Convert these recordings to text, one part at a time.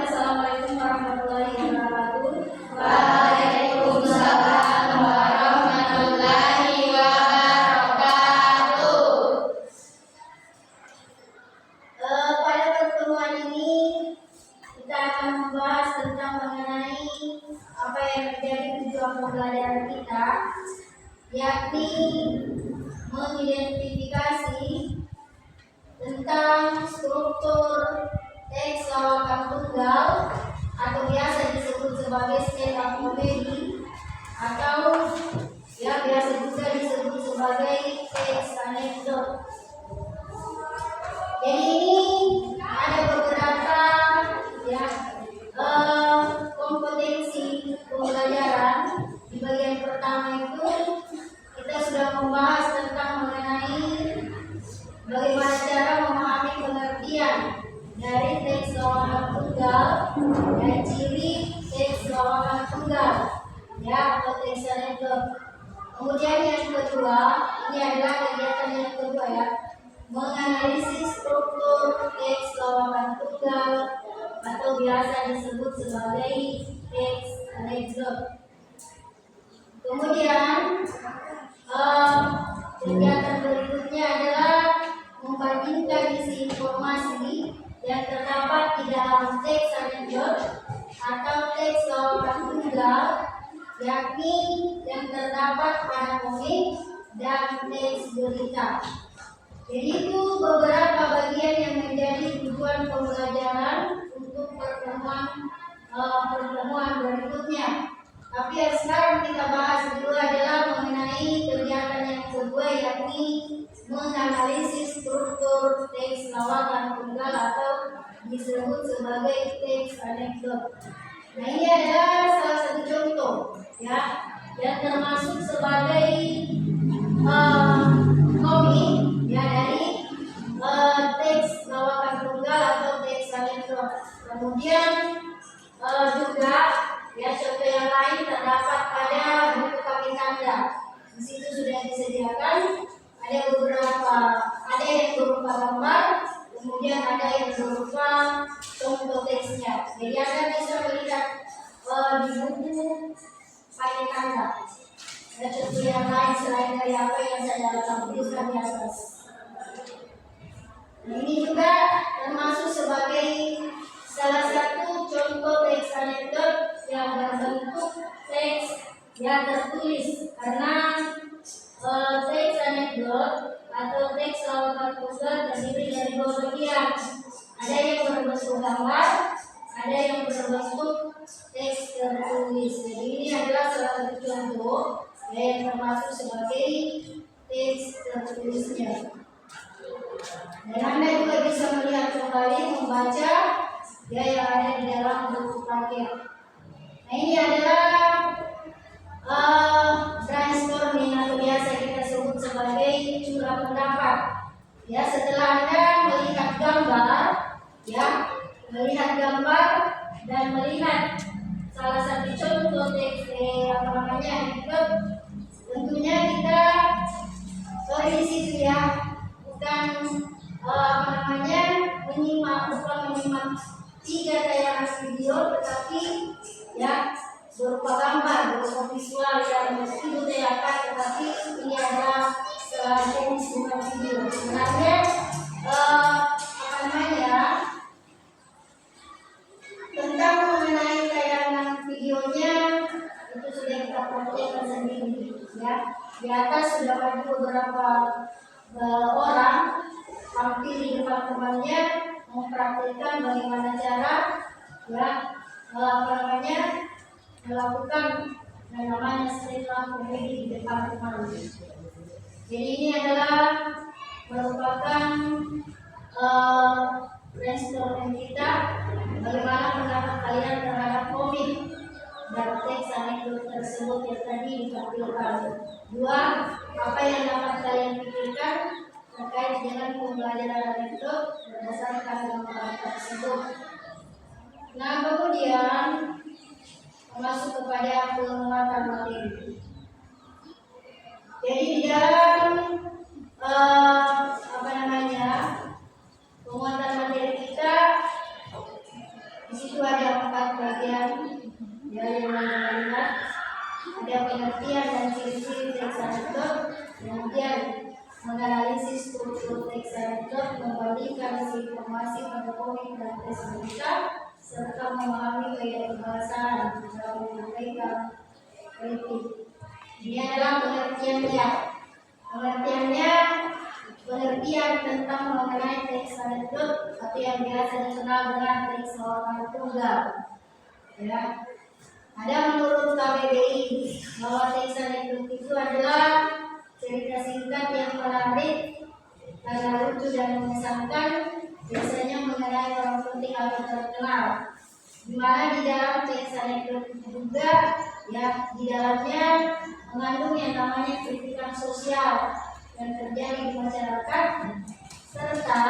Assalamualaikum warahmatullahi wabarakatuh. Waalaikumsalam warahmatullahi wabarakatuh. Pada pertemuan ini kita akan membahas tentang mengenai apa yang menjadi tujuan pembelajaran kita, yakni mengidentifikasi tentang struktur teks lawakan tunggal atau biasa disebut sebagai stand up comedy atau ya biasa juga disebut sebagai teks anekdot. Jadi ini ada beberapa ya kompetensi pembelajaran. Di bagian pertama itu kita sudah membahas tentang mengenai bagaimana cara memahami pengertian dari teks lawakan tunggal dan ciri teks lawakan tunggal ya atau teks anekdot. Kemudian yang kedua, ini adalah kegiatan yang kedua ya, menganalisis struktur teks lawakan tunggal atau biasa disebut sebagai teks anekdot. Kemudian kegiatan berikutnya adalah membandingkan isi informasi yang terdapat di dalam teks anekdot atau teks lawakan tunggal, yakni yang terdapat pada komik dan teks berita. Jadi itu beberapa bagian yang menjadi tujuan pembelajaran untuk pertemuan berikutnya. Tapi yang sekarang kita bahas dulu adalah mengenai kegiatan yang kedua, yakni menganalisis struktur teks lawakan tunggal atau disebut sebagai teks anekdot. Nah, ini adalah salah satu contoh ya yang termasuk sebagai komik ya dari teks lawakan tunggal atau teks anekdot. Kemudian juga ya contoh yang lain terdapat pada buku kaki tanda. Di situ sudah disediakan ada beberapa, ada yang berupa gambar, kemudian ada yang berupa contoh teksnya. Jadi Anda bisa melihat di buku kaki tanda. Ada contoh yang lain selain dari apa yang saya tampilkan di atas. Ini juga termasuk sebagai salah satu contoh teks anekdot yang berbentuk teks yang tertulis, karena teks anekdot atau teks lawakan tunggal terdiri dari dua bagian. Ada yang berbentuk gambar, ada yang berbentuk teks tertulis. Jadi ini adalah salah satu contoh yang termasuk sebagai teks tertulisnya. Dan Anda juga bisa melihat kembali, membaca ya yang ada di dalam buku paket. Nah, ini adalah brainstorming atau biasa kita sebut sebagai curah pendapat. Ya, setelah Anda melihat gambar, ya, melihat gambar dan melihat salah satu contoh teks anekdot, tentunya kita di situ ya, bukan menyimak tiga tayangan video, tetapi ya berupa gambar, berupa visual yang itu teater, tetapi ini adalah jenis bukan video. Sebenarnya tentang mengenai tayangan videonya itu sudah kita praktekkan sendiri ya. Di atas sudah ada beberapa orang tampil di depan temannya, mempraktikkan bagaimana cara melakukan yang namanya stand up comedy di depan teman. Jadi ini adalah merupakan brainstorming kita bagaimana pendapat kalian terhadap komik dan teks anekdot tersebut yang tadi ditampilkan. Dua, apa yang dapat kalian pikirkan terkait dengan pembelajaran anekdot berdasarkan gambaran tersebut. Nah, kemudian masuk kepada penguatan materi. Jadi di dalam penguatan materi kita, di situ ada 4 bagian yang melihat ada pengertian dan ciri-ciri teks anekdot, kemudian menganalisis struktur teks anekdot, membandingkan informasi pada komik dan teks berita, serta memahami gaya kebahasaan dalam menyampaikan kritik. Ini adalah pengertiannya. Pengertian tentang mengenai teks anekdot atau yang biasa dikenal dengan teks lawakan tunggal. Ya. Ada menurut KBBI bahwa teks anekdot itu adalah cerita singkat yang menarik, karena lucu dan mengesankan, biasanya mengenai orang penting atau terkenal. Di mana di dalam teks anekdot itu juga di dalamnya mengandung yang namanya kritikan sosial yang terjadi di masyarakat, serta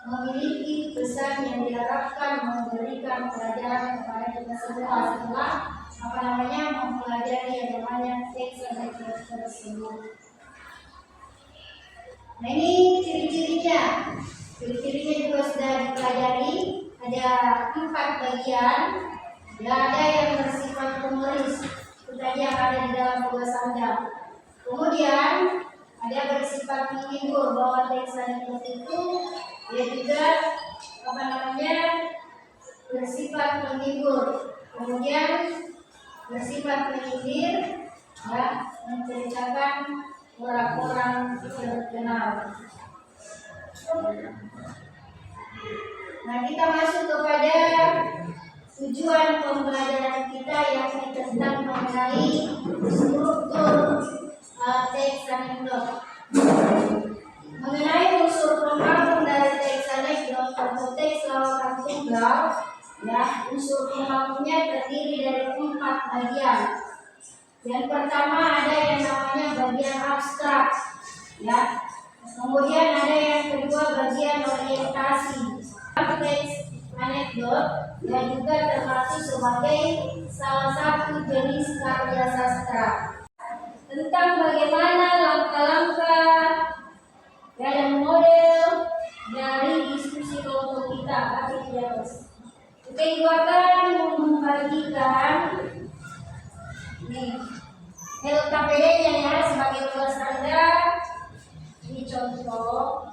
memiliki pesan yang diharapkan memberikan pelajaran kepada kita semua setelah mempelajari yang namanya teks anekdot tersebut. Nah, ini ciri-cirinya. Ciri-cirinya juga sudah dipelajari. Ada 4 bagian. Ada yang bersifat humoris, itu tadi yang ada di dalam tugas Anda. Kemudian ada bersifat menghibur, bahwa teks anekdot itu dia juga bersifat menghibur. Kemudian bersifat menyindir, menceritakan orang-orang terkenal. Nah, kita masuk kepada tujuan pembelajaran kita, yakni tentang mengenai struktur teks anekdot. Mengenai unsur pembangun dari teks anekdot atau teks lawakan tunggal, unsur pembangunnya terdiri dari 4 bagian. Yang pertama ada yang namanya bagian abstrak, Kemudian ada yang kedua bagian orientasi. Teks anekdot yang juga termasuk sebagai salah satu jenis karya sastra. Tentang bagaimana langkah-langkah dan model dari diskusi kelompok kita di atas. Kita juga akan membagikan LKPD-nya sebagai tugas Anda. Ini contoh.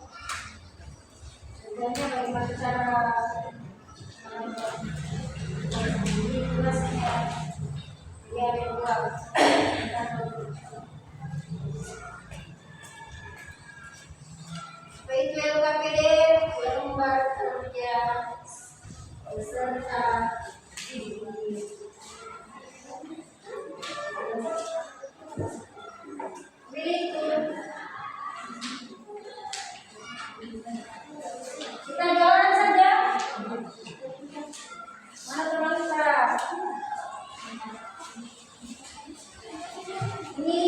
Sebenarnya bagaimana cara ini tugasnya. Dia ada 2. Baik LKPD lembar kerja beserta berikut. Kita jalan saja. Mana teman kita? Ini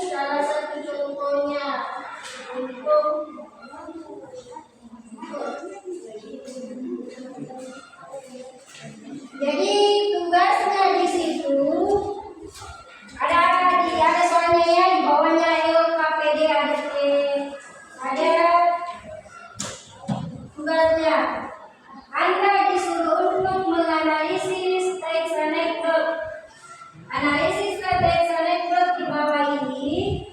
salah satu contohnya untuk jadi tugasnya di situ ada soalnya di bawahnya LKPD ada tugasnya. Anda disuruh untuk menganalisis teks anekdot. Analisis teks anekdot di bawah ini.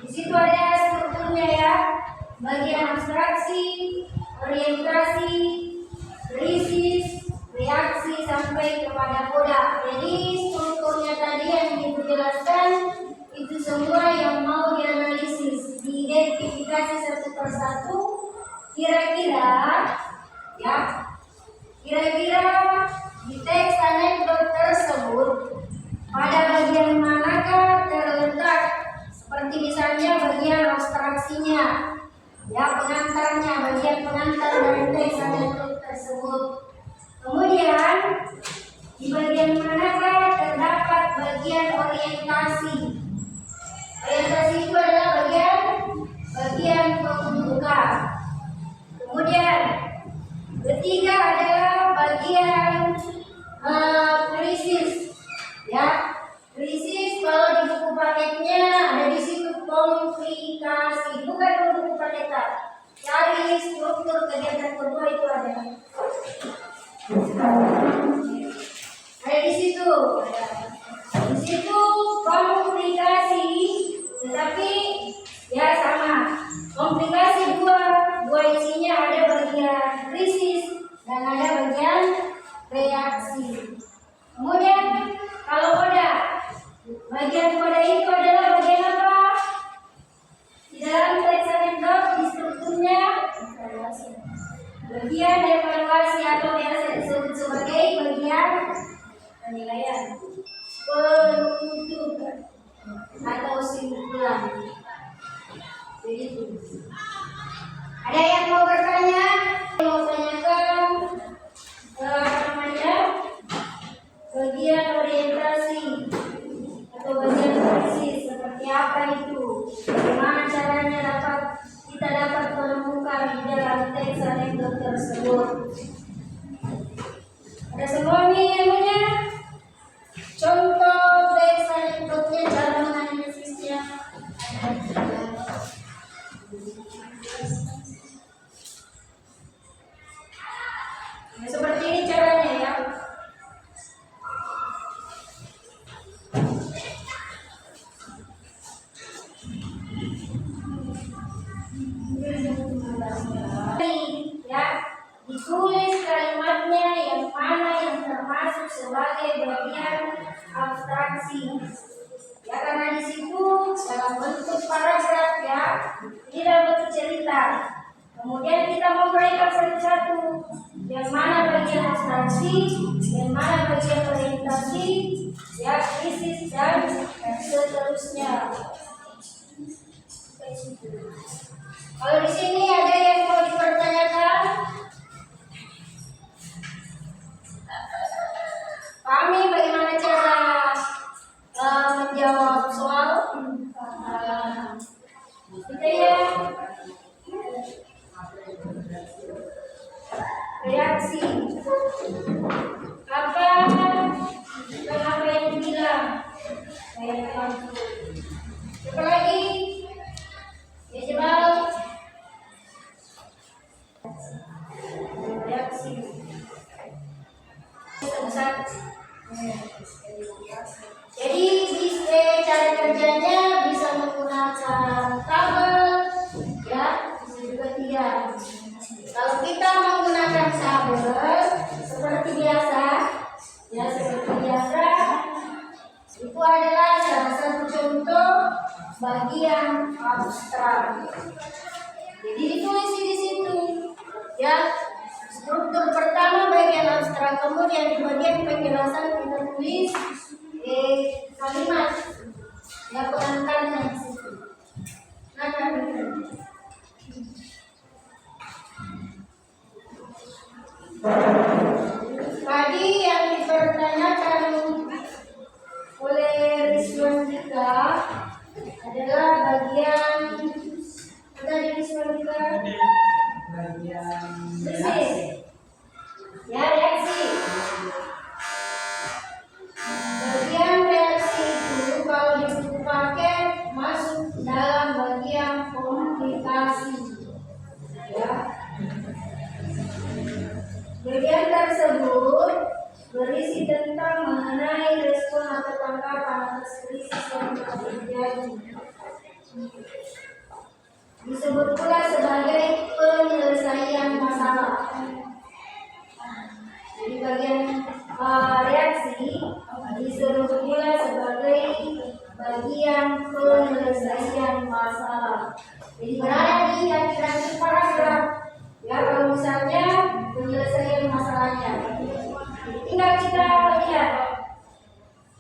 Di situ ada strukturnya bagian abstraksi, orientasi, krisis, reaksi sampai kepada koda. Jadi strukturnya tadi yang dijelaskan itu semua yang mau dianalisis nomor 1, kira-kira ya, kira-kira di teks anekdot tersebut pada bagian manakah terletak, seperti misalnya bagian abstraksinya, ya, pengantarnya, bagian pengantar dari teks anekdot tersebut. Kemudian di bagian manakah terdapat bagian orientasi. Orientasi itu adalah bagian pembuka. Kemudian ketiga adalah bagian krisis. Ya, krisis kalau di buku paketnya ada di situ komplikasi, bukan di buku paketan. Cari struktur kegiatan kedua itu ada. Ada di situ. Di situ komplikasi, tetapi ya sama. Komplikasi dua isinya ada bagian krisis dan ada bagian reaksi. Kemudian kalau koda, bagian koda itu adalah bagian apa? Di dalam teks anekdot di strukturnya bagian evaluasi atau biasa disebut sebagai bagian penilaian, penutupan atau simpulan. Begitu. Ada yang mau bertanya? Mau tanyakan bagian orientasi atau bagian krisis seperti apa itu? Bagaimana caranya kita dapat menemukan di dalam teks anekdot tersebut? Ada semua nih ilmunya? Contoh teks anekdotnya, cara menganalisisnya. Ya, seperti ini caranya ya. Ya, ditulis kalimatnya yang mana yang termasuk sebagai bagian abstraksi. Ya, karena di situ dalam bentuk paragraf ya, ini dalam bentuk cerita. Kemudian kita memperhatikan satu-satu, yang mana bagian abstraksi, yang mana bagian orientasi, ya, krisis dan seterusnya. Kalau di sini ada yang mau dipertanyakan? Pahami bagaimana cara menjawab soal? Gitu ya. Reaksi. Kenapa yang bilang? Apa lagi? Ya, jawab. Reaksi. Jadi cara kerjanya bisa menggunakan tabel, ya, bisa juga tidak. Kalau kita menggunakan tabel seperti biasa, ya seperti biasa, itu adalah salah satu contoh bagian abstrak. Jadi ditulis di situ, ya. Struktur pertama bagian abstrak, kemudian di bagian penjelasan kita tulis kalimat yang pengantarnya di situ. Tadi yang dipertanyakan oleh Rizwan Dika adalah bagian reaksi. Ya, reaksi. Bagian reaksi itu kalau di buku paket masuk dalam bagian komplikasi. Ya. Bagian tersebut berisi tentang mengenai respon atau tanggapan atas krisis yang telah terjadi. Disebut pula sebagai penyelesaian masalah. Jadi bagian reaksi disebut pula sebagai bagian penyelesaian masalah. Jadi berada di akhir paragraf. Ya, kalau misalnya penyelesaian masalahnya, tinggal kita lihat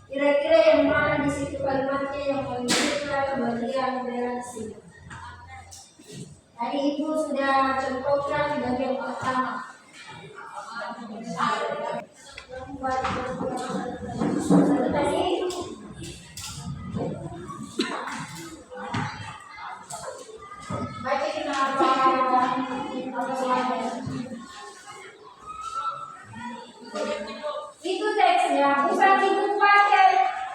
kira-kira yang mana di situ kalimatnya yang menunjukkan bagian reaksi. Tadi Ibu sudah contohkan bagian pertama. Tadi baca kenapa apa soalnya? Itu teksnya, bukan Ibu pakai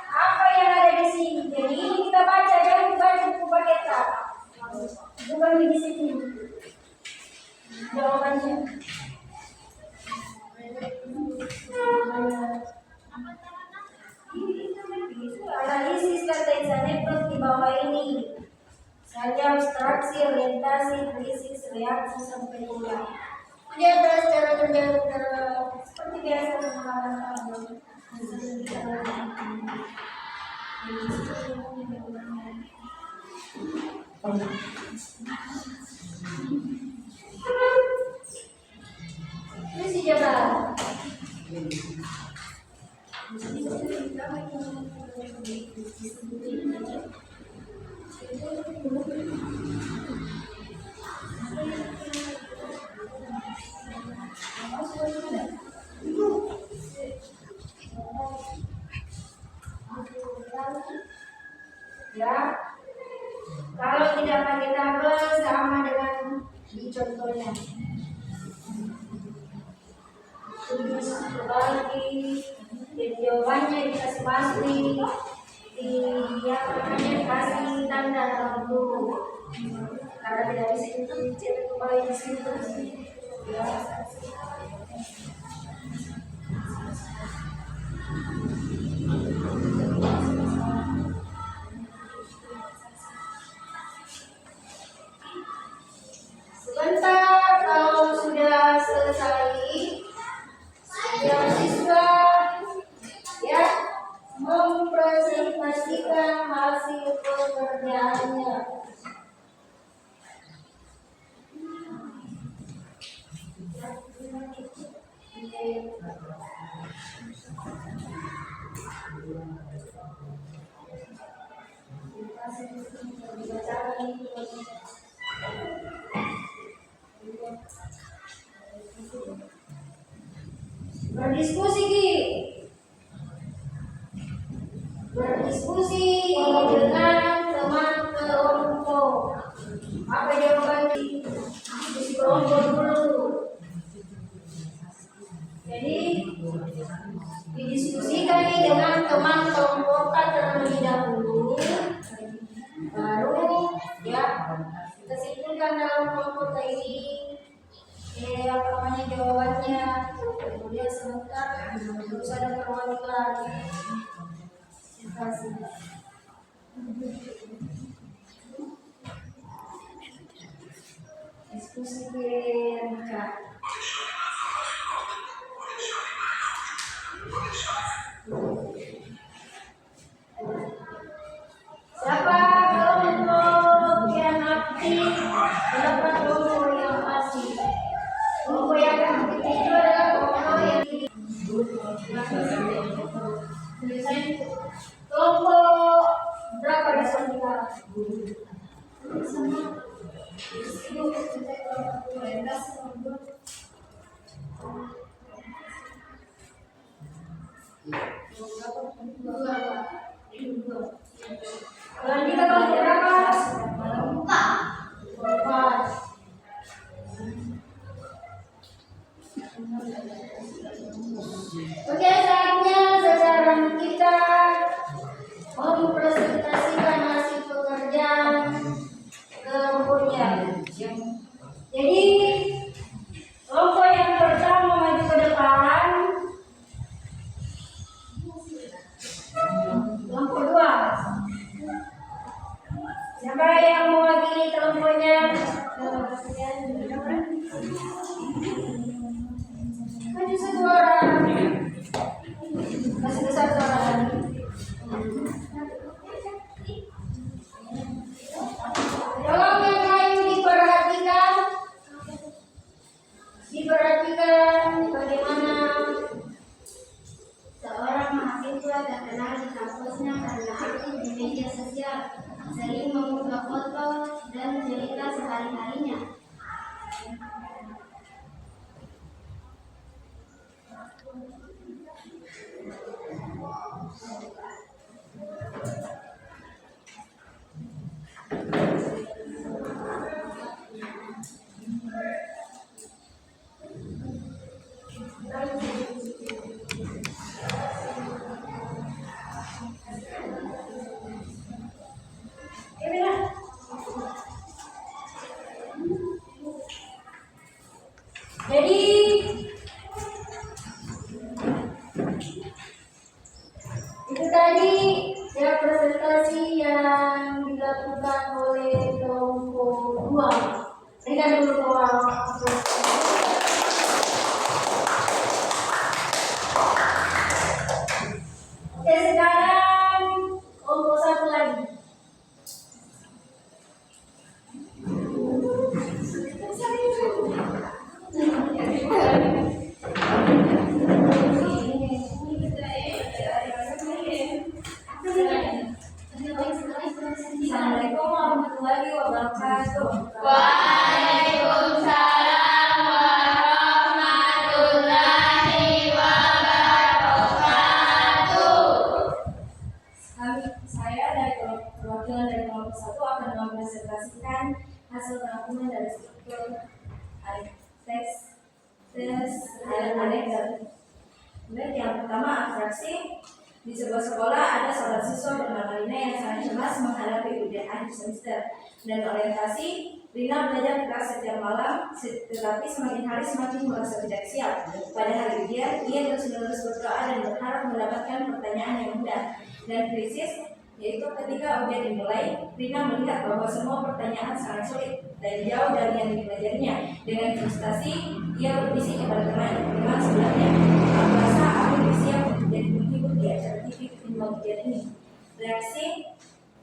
apa yang ada di sini. Jadi ini kita baca, jangan baca buku pakai tak. Bukan di sini. Jawabannya. Analisis kata example di bawah ini. Saja abstraksi, orientasi, krisis, reaksi, sampai pulang. Dia secara seperti biasa mengalami ini si Jabal. Ya, kalau tidak pakai tabel sama dengan di contohnya. Terus lagi jadi jawabannya dikasih pasti di yang namanya kasih tanda dalam dulu karena tidak bisa dicek kembali di situ. Ya. Sebentar, kalau sudah selesai, ya siswa ya mempresentasikan hasil pekerjaannya. Berdiskusi Ki. Berdiskusi dengan teman kelompok. Apa jawabannya? Diskusi kelompok dulu. Jadi didiskusikan dengan teman kelompok terlebih dahulu, baru ya kita simpulkan dalam kelompok ini apa namanya jawabannya, kemudian sebentar terus ada perwakilan. Terima kasih. Diskusi PMK. Siapa kelompok yang aktif? Siapa kelompok yang pasif? Kelompok yang aktif itu adalah kelompok yang kelompok berapa di sana? Kalau kita kelompok berapa? Empat. Oke, saatnya sekarang kita mempresentasikan hasil pekerjaan kelompoknya. Jadi kelompok yang pertama maju ke depan. Kelompok dua. Siapa yang mewakili kelompoknya? Maju satu orang. Kasih satu orang. Ready? Itu tadi ya presentasi yang dilakukan oleh kelompok 2. Berikan dulu kelompok. Oke, sekarang kelompok 1 lagi. Assalamualaikum warahmatullahi wabarakatuh. Waalaikumsalam warahmatullahi wabarakatuh. Saya dari perwakilan dari kelompok 1 akan mempresentasikan hasil rangkuman dari struktur teks dan yang pertama, abstraksi. Di sebuah sekolah ada seorang siswa bernama Rina yang sangat cemas menghadapi ujian akhir semester. Dan orientasi, Rina belajar keras setiap malam, tetapi semakin hari semakin merasa tidak siap. Pada hari ujian, ia terus-menerus berdoa dan berharap mendapatkan pertanyaan yang mudah. Dan krisis, yaitu ketika ujian dimulai, Rina melihat bahwa semua pertanyaan sangat sulit dan jauh dari yang dipelajarinya. Dengan frustasi, ia berbisik kepada teman sebelahnya, "Aku rasa aku lebih siap untuk jadi penghibur di acara TV ketimbang ujian ini." Reaksi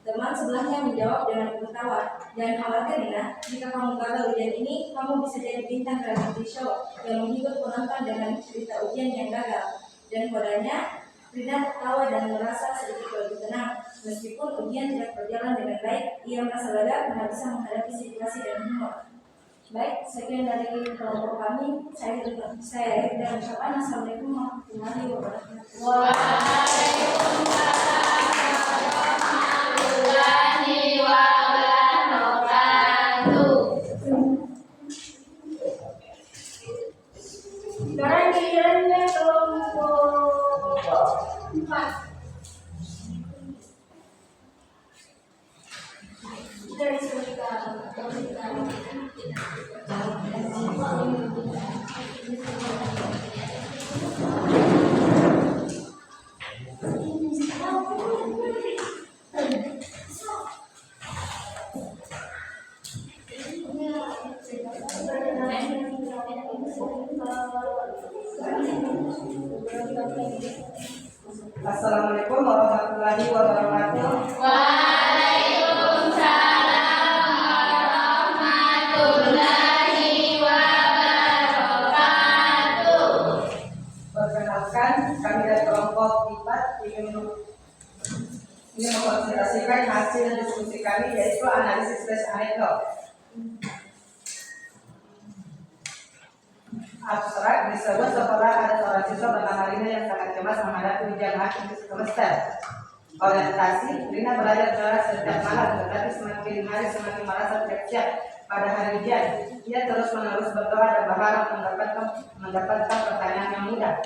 teman sebelahnya menjawab dengan tertawa, "Jangan khawatir Rina, jika kamu gagal ujian ini, kamu bisa jadi bintang reality show yang menghibur penonton dengan cerita ujian yang gagal." Dan padanya, Rina tertawa dan merasa sedikit lebih tenang. Meskipun ujian tidak berjalan dengan baik, ia merasa lega karena bisa menghadapi situasi dengan humor. Baik, sekian dari kelompok kami. Saya dan ucapan Assalamualaikum warahmatullahi wabarakatuh. Warahmatullahi wabarakatuh. Sekarang gilirannya kelompok 4. Dari sekitar Assalamualaikum warahmatullahi wabarakatuh. Waalaikumsalam warahmatullahi wabarakatuh. Perkenalkan, kami dari kelompok 4 ingin mengkonsentrasikan hasil diskusi kami, yaitu analisis tes anekdot. Abstrak, di sebuah sekolah ada seorang siswa bernama Rina yang sangat cemas menghadapi ujian akhir semester. Orientasi, Rina belajar keras setiap malam, tetapi semakin hari semakin merasa tidak siap. Pada hari ujian, ia terus-menerus berdoa dan berharap mendapatkan pertanyaan yang mudah.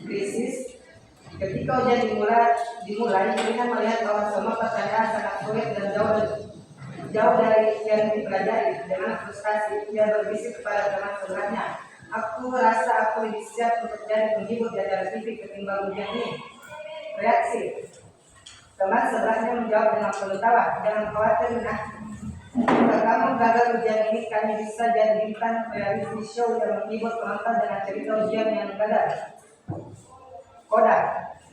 Krisis, ketika ujian dimulai, Rina melihat bahwa semua pertanyaan sangat sulit dan jauh dari yang dipelajari. Dengan frustasi, ia berbisik kepada teman sebelahnya, "Aku rasa aku lebih siap untuk jadi penghibur di acara TV ketimbang ujian ini." Reaksi, teman sebelahnya menjawab dengan tertawa, "Jangan khawatir Rina, jika kamu gagal ujian ini, kami bisa jadi bintang reality show yang menghibur penonton dengan cerita ujian yang gagal." Koda,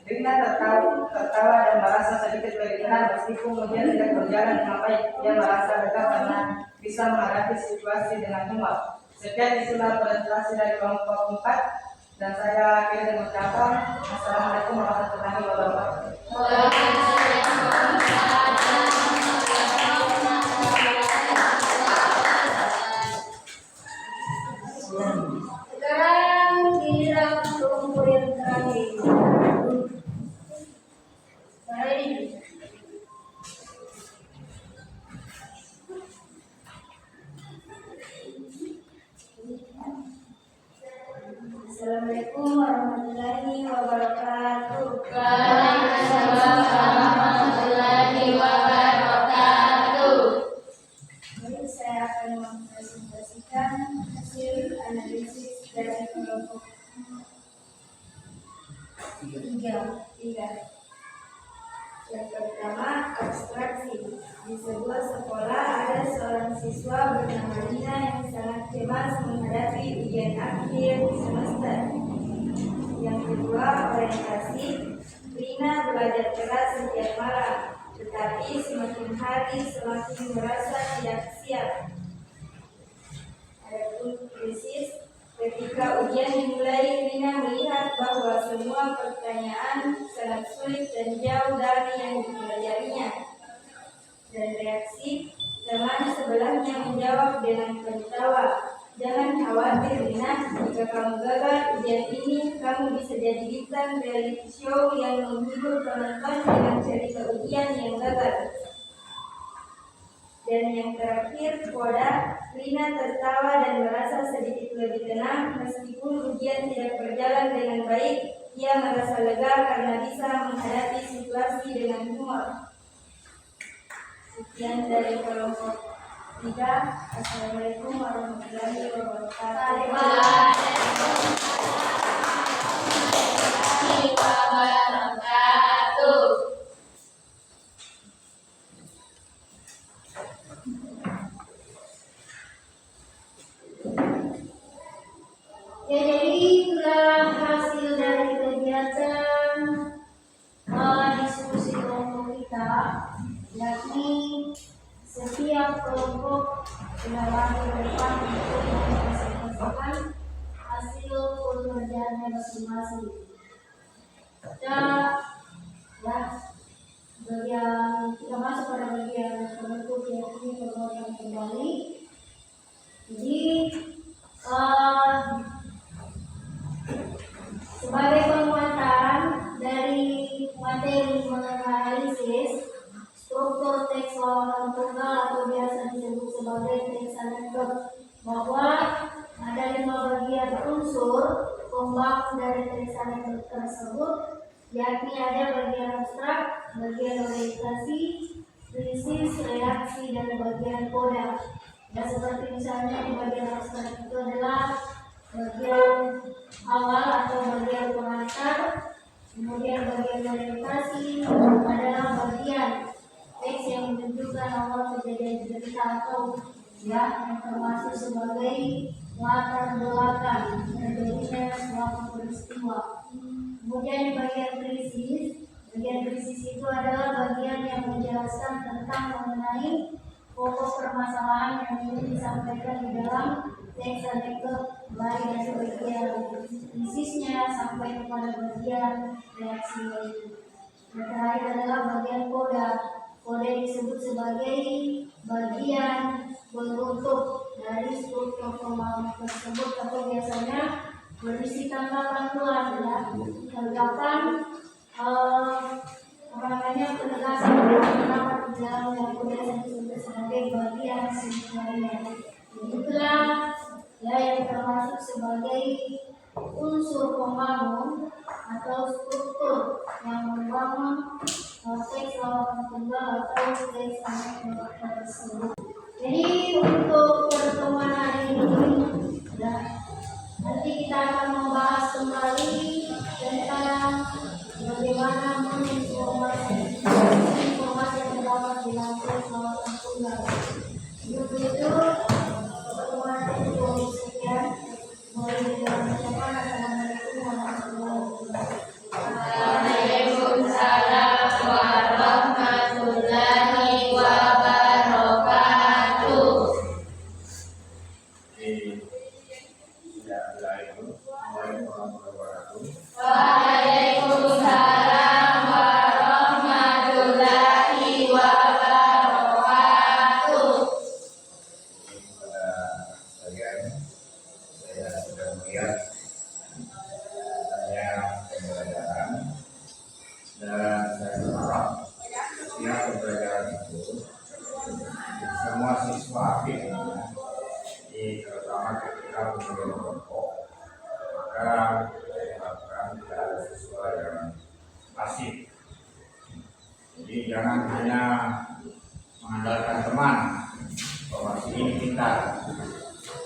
Rina tertawa dan merasa sedikit lebih tenang meskipun ujian tidak berjalan dengan baik. Ia merasa lega karena bisa menghadapi situasi dengan humor. Sekian itulah presentasi dari kelompok 4 dan saya akhiri dengan ucapan Assalamualaikum warahmatullahi wabarakatuh. Sekarang giliran kelompok yang terakhir. Ready? Assalamualaikum warahmatullahi wabarakatuh. Waalaikumsalam warahmatullahi wabarakatuh. Baik, saya akan mempresentasikan hasil analisis Tiga. Yang pertama, abstraksi. Di sebuah sekolah ada seorang siswa bernama Lina yang sangat cemas menghadapi ujian akhir semester. Yang kedua, orientasi. Lina belajar keras setiap malam, tetapi semakin hari semakin merasa tidak siap. Adapun krisis, ketika ujian dimulai, Lina melihat bahwa semua pertanyaan sangat sulit dan jauh dari yang dipelajarinya. Dan reaksi, teman sebelahnya menjawab dengan tertawa, "Jangan khawatir Lina, jika kamu gagal ujian ini, kamu bisa jadi bintang reality show yang menghibur penonton dengan cerita ujian yang gagal." Dan yang terakhir, koda, Lina tertawa dan merasa sedikit lebih tenang meskipun ujian tidak berjalan dengan baik. Ia merasa lega karena bisa menghadapi situasi dengan humor. Sekian dari kelompok 3. Assalamualaikum warahmatullahi wabarakatuh. Warahmatullahi wabarakatuh. Ya, jadi itulah hasil dari kegiatan diskusi kelompok kita, yakni setiap kelompok menawarkan depan untuk mempresentasikan hasil pekerjaannya masing-masing. Kita masuk pada bagian penutup, yakni perbuatan kembali. Jadi sebagai penguatan dari materi menganalisis struktur teks wawasan tunggal atau biasa disebut sebagai teks anekdot, bahwa ada 5 bagian unsur pembangun dari teks anekdot tersebut, yakni ada bagian abstrak, bagian orientasi, krisis, reaksi, dan bagian koda. Ya, seperti misalnya di bagian abstrak itu adalah bagian awal atau bagian pengantar, kemudian bagian orientasi adalah bagian teks yang menunjukkan awal kejadian cerita atau yang termasuk sebagai latar belakang terjadinya suatu peristiwa. Kemudian di bagian krisis itu adalah bagian yang menjelaskan tentang mengenai pokok permasalahan yang ingin disampaikan di dalam teks anekdot, baik dari bagian krisisnya sampai kepada bagian reaksi. Yang terakhir adalah bagian koda. Koda disebut sebagai bagian penutup dari struktur pembangunan tersebut, atau biasanya berisi tanggapan tuan, ya, tanggapan penegasan pendapat di dalam yang biasa disebut sebagai bagian lainnya. Itulah ya yang termasuk sebagai unsur pembangun atau struktur yang membangun teks wawasan tunggal atau teks anekdot tersebut. Jadi untuk pertemuan hari ini, nanti kita akan membahas kembali tentang bagaimana menginformasi yang terdapat di dalam teks wawasan tunggal. Untuk itu pertemuan ini cukup sekian. Boleh dilanjutkan. Assalamualaikum warahmatullahi wabarakatuh. Waalaikumsalam warahmatullahi wabarakatuh. Waalaikumsalam warahmatullahi wabarakatuh. Saya sudah melihat pembelajaran dan saya berharap setiap pembelajaran itu semua siswa terutama ketika menjadi kelompok, maka saya harapkan tidak ada siswa yang pasif. Jadi jangan hanya mengandalkan teman bahwa si ini pintar.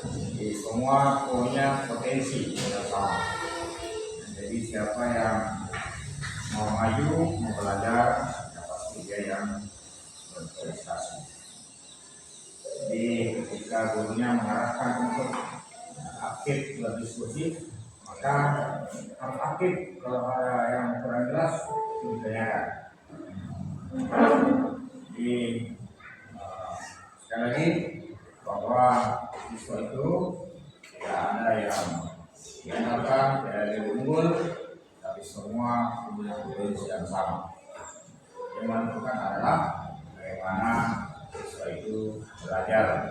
Jadi semua punya potensi bersama. Jadi siapa yang mau maju, mau belajar, yang pasti dia yang berprestasi. Jadi ketika gurunya mengarahkan untuk aktif berdiskusi, maka harus aktif. Kalau ada yang kurang jelas itu ditanyakan. Jadi sekali lagi bahwa siswa itu tidak ada yang diandalkan, tidak ada yang unggul, tapi semua punya potensi yang sama. Yang menentukan adalah bagaimana siswa itu belajar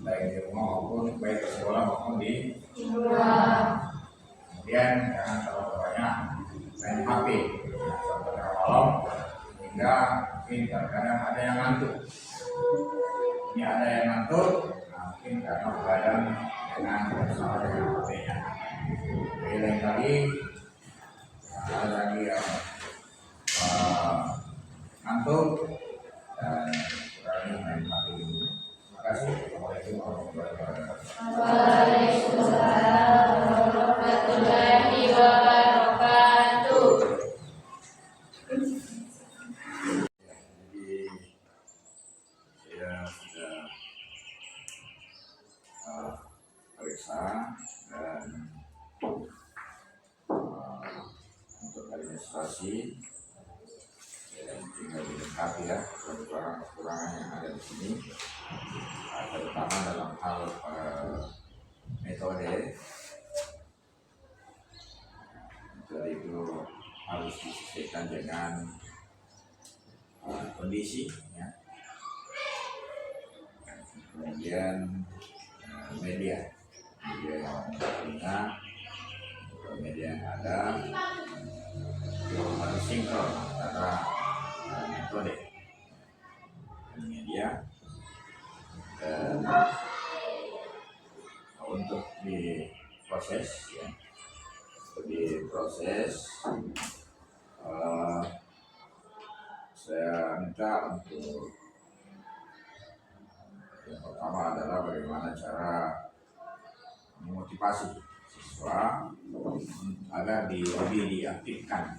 baik di rumah maupun baik di sekolah maupun di luar. kemudian jangan terlalu banyak main HP sampai malam sehingga mungkin kadang ada yang ngantuk. Ini ada yang ngantuk, nah, mungkin karena begadang dengan bersama dengan HP-nya. Jadi lain kali ada lagi yang ngantuk dan kurangi main HP. Terima kasih. Assalamualaikum warahmatullahi wabarakatuh. Waalaikumsalam warahmatullahi wabarakatuh. Jadi saya sudah periksa dan untuk administrasi dan tinggal dilengkapi ya kekurangan yang ada di sini, terutama dalam hal metode itu harus disesuaikan dengan kondisi ya. Kemudian media yang punya, media yang ada itu harus sinkron antara metode dan media. Dan untuk diproses ya, saya minta untuk yang pertama adalah bagaimana cara memotivasi siswa agar lebih diaktifkan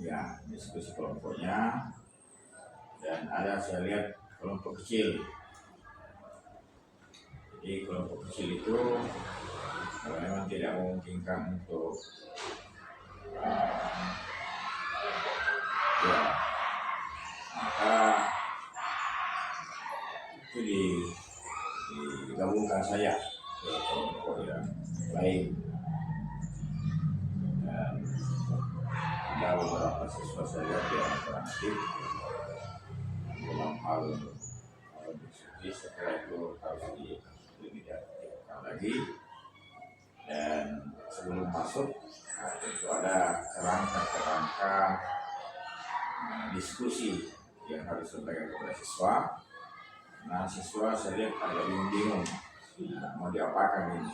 ya, diskusi kelompoknya. Dan ada saya lihat kelompok kecil. Jadi kelompok kecil itu kalau memang tidak memungkinkan untuk ya, maka itu digabungkan saja ke kelompok yang lain. Dan ada beberapa siswa saya yang kurang aktif dalam hal diskusi. Setelah itu harus lebih diaktifkan lagi. Dan sebelum masuk tentu ada kerangka diskusi yang harus disampaikan kepada siswa. Nah, siswa saya lihat agak bingung mau diapakan ini.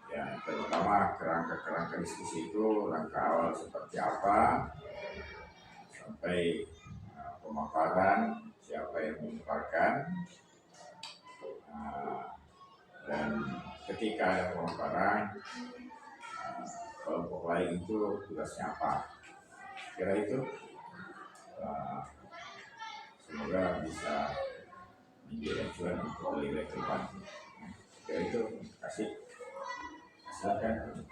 Ya, terutama kerangka diskusi itu rangka awal seperti apa sampai pemaparan siapa yang memaparkan, dan ketika ada pemaparan kelompok lain itu tugasnya apa. Kira itu semoga bisa menjadi acuan untuk lebih ke depan. Kira itu, terima kasih. Silakan.